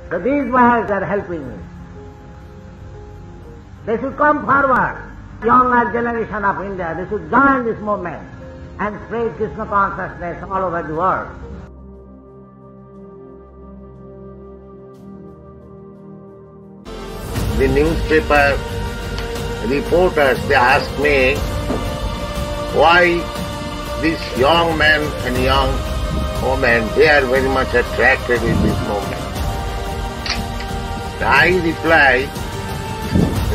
So these boys are helping me. They should come forward, younger generation of India, they should join this movement and spread Krishna consciousness all over the world. The newspaper reporters, they asked me why these young men and young women, they are very much attracted in this movement. I replied,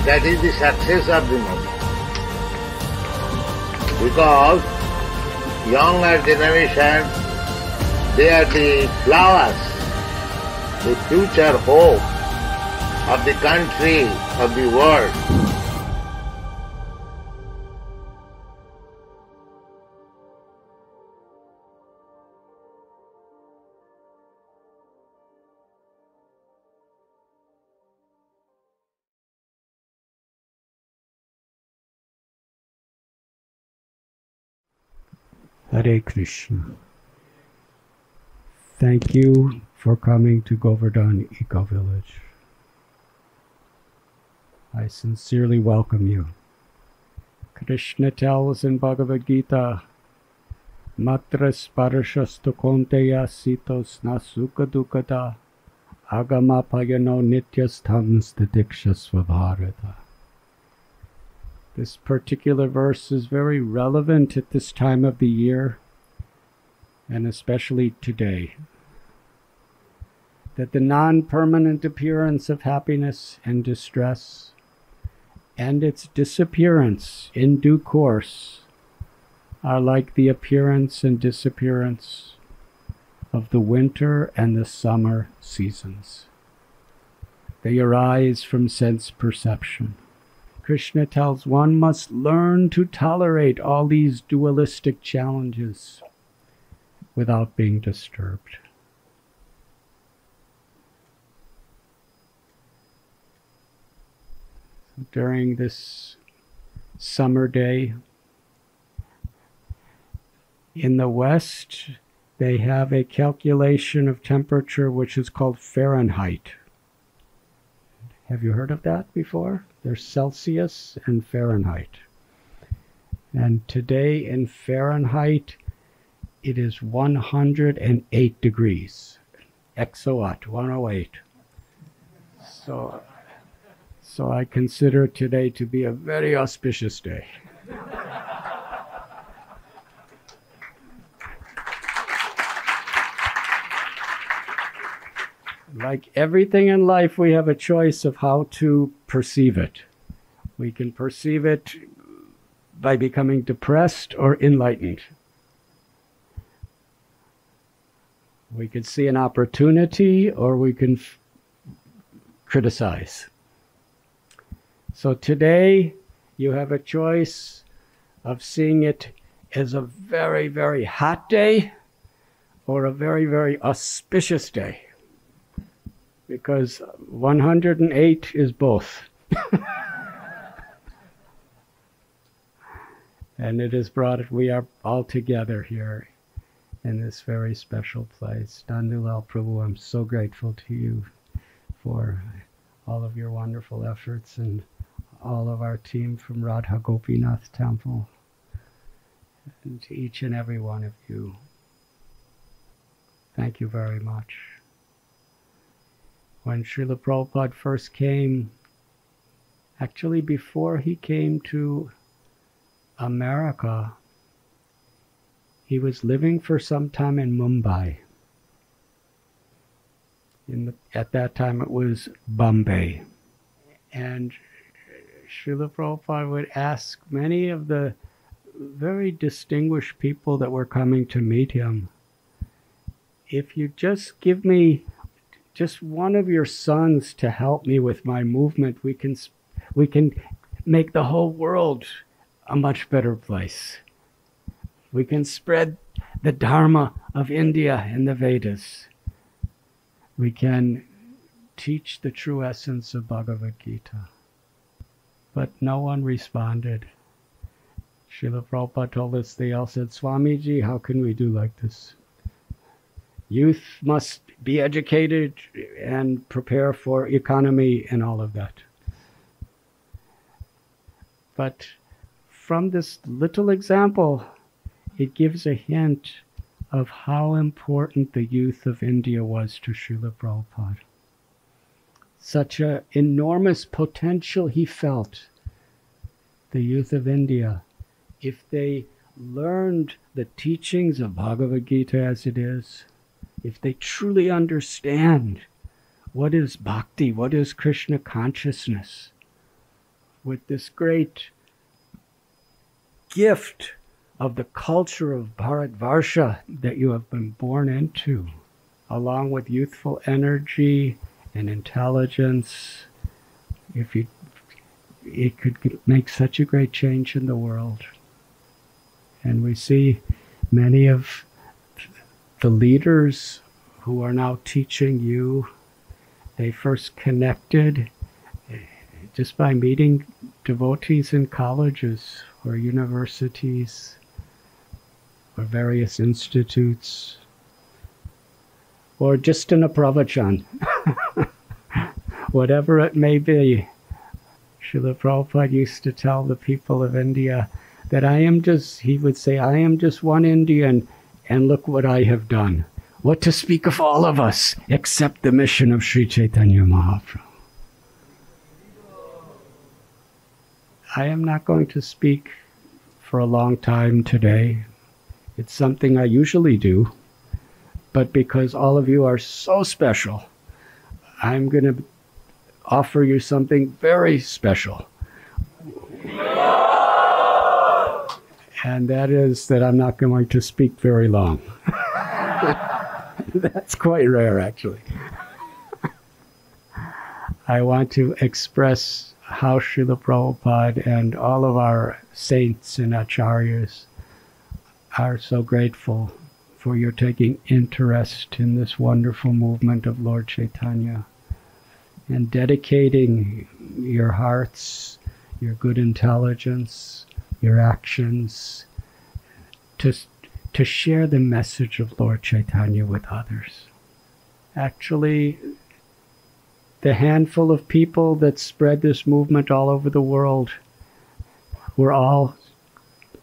that is the success of the movement. Because younger generation, they are the flowers, the future hope of the country, of the world. Hare Krishna. Thank you for coming to Govardhan Eco Village. I sincerely welcome you. Krishna tells in Bhagavad Gita, Matra sparashastu konteya sitos na sukha dukkata agama payano nityasthams didikshasva bharata. This particular verse is very relevant at this time of the year, and especially today. That the non-permanent appearance of happiness and distress and its disappearance in due course are like the appearance and disappearance of the winter and the summer seasons. They arise from sense perception. Krishna tells one must learn to tolerate all these dualistic challenges without being disturbed. During this summer day, in the West, they have a calculation of temperature which is called Fahrenheit. Have you heard of that before? There's Celsius and Fahrenheit. And today in Fahrenheit, it is 108 degrees. Exoat, 108. So I consider today to be a very auspicious day. Like everything in life, we have a choice of how to perceive it. We can perceive it by becoming depressed or enlightened. We could see an opportunity or we can criticize. So today, you have a choice of seeing it as a very, very hot day or a very, very auspicious day. Because 108 is both. And it has brought it, we are all together here in this very special place. Dandulal Prabhu, I'm so grateful to you for all of your wonderful efforts and all of our team from Radha Gopinath Temple, and to each and every one of you. Thank you very much. When Srila Prabhupada first came, actually before he came to America, he was living for some time in Mumbai. At that time it was Bombay. And Srila Prabhupada would ask many of the very distinguished people that were coming to meet him, if you just give me just one of your sons to help me with my movement, we can make the whole world a much better place. We can spread the Dharma of India and the Vedas. We can teach the true essence of Bhagavad Gita. But no one responded. Srila Prabhupada told us, they all said, Swamiji, how can we do like this? Youth must be educated and prepare for economy and all of that. But from this little example, it gives a hint of how important the youth of India was to Srila Prabhupada. Such an enormous potential he felt, the youth of India, if they learned the teachings of Bhagavad Gita as it is, if they truly understand what is bhakti, what is Krishna consciousness, with this great gift of the culture of Bharatvarsha that you have been born into, along with youthful energy and intelligence, it could make such a great change in the world. And we see many of the leaders who are now teaching you, they first connected just by meeting devotees in colleges or universities or various institutes, or just in a pravachan, whatever it may be. Srila Prabhupada used to tell the people of India that he would say, I am just one Indian, and look what I have done. What to speak of all of us, except the mission of Sri Chaitanya Mahaprabhu. I am not going to speak for a long time today. It's something I usually do, but because all of you are so special, I'm going to offer you something very special. And that is that I'm not going to speak very long. That's quite rare, actually. I want to express how Srila Prabhupada and all of our saints and acharyas are so grateful for your taking interest in this wonderful movement of Lord Chaitanya and dedicating your hearts, your good intelligence, your actions to share the message of Lord Chaitanya with others. Actually, the handful of people that spread this movement all over the world were all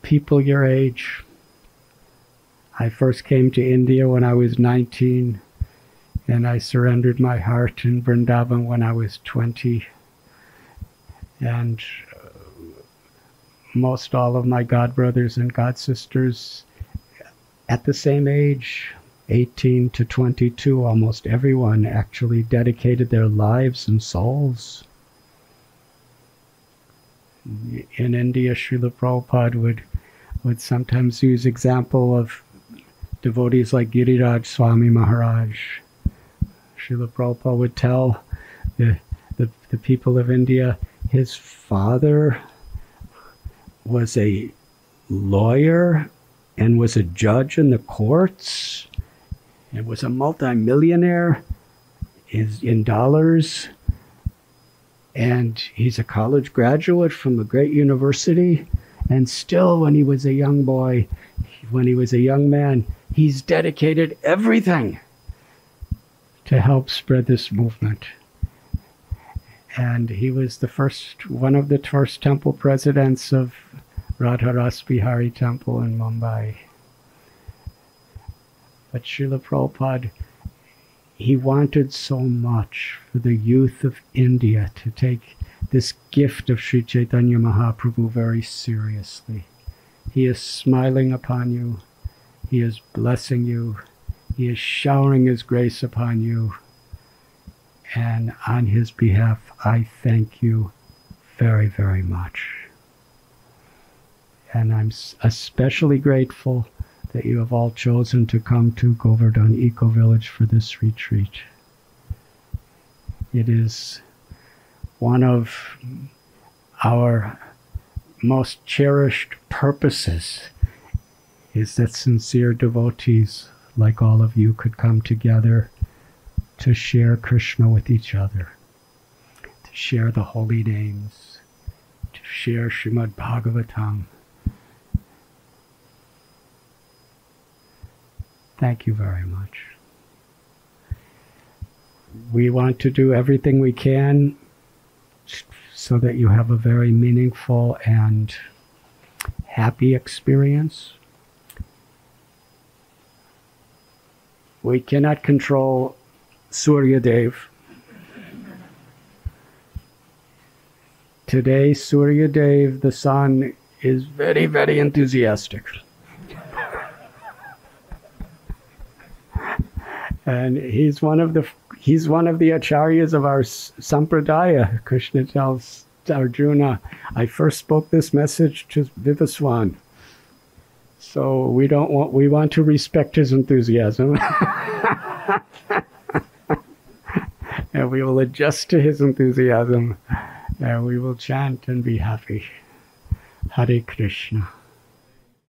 people your age. I first came to India when I was 19, and I surrendered my heart in Vrindavan when I was 20. And most all of my godbrothers and godsisters at the same age, 18 to 22, almost everyone actually dedicated their lives and souls. In India, Srila Prabhupada would sometimes use example of devotees like Giriraj Swami Maharaj. Srila Prabhupada would tell the people of India, his father was a lawyer and was a judge in the courts and was a multimillionaire in dollars, and he's a college graduate from a great university, and still when he was a young boy, when he was a young man, he's dedicated everything to help spread this movement. And he was one of the first temple presidents of Radha Ras Bihari Temple in Mumbai. But Srila Prabhupada, he wanted so much for the youth of India to take this gift of Sri Chaitanya Mahaprabhu very seriously. He is smiling upon you. He is blessing you. He is showering his grace upon you. And on his behalf, I thank you very, very much. And I'm especially grateful that you have all chosen to come to Govardhan Eco Village for this retreat. It is one of our most cherished purposes, is that sincere devotees like all of you could come together to share Krishna with each other, to share the holy names, to share Srimad Bhagavatam. Thank you very much. we want to do everything we can so that you have a very meaningful and happy experience. We cannot control Surya Dev. Today, Surya Dev, the sun, is very, very enthusiastic. And he's one of the acharyas of our sampradaya. Krishna tells Arjuna, I first spoke this message to Vivaswan. So we want to respect his enthusiasm. And we will adjust to his enthusiasm. And we will chant and be happy. Hare Krishna.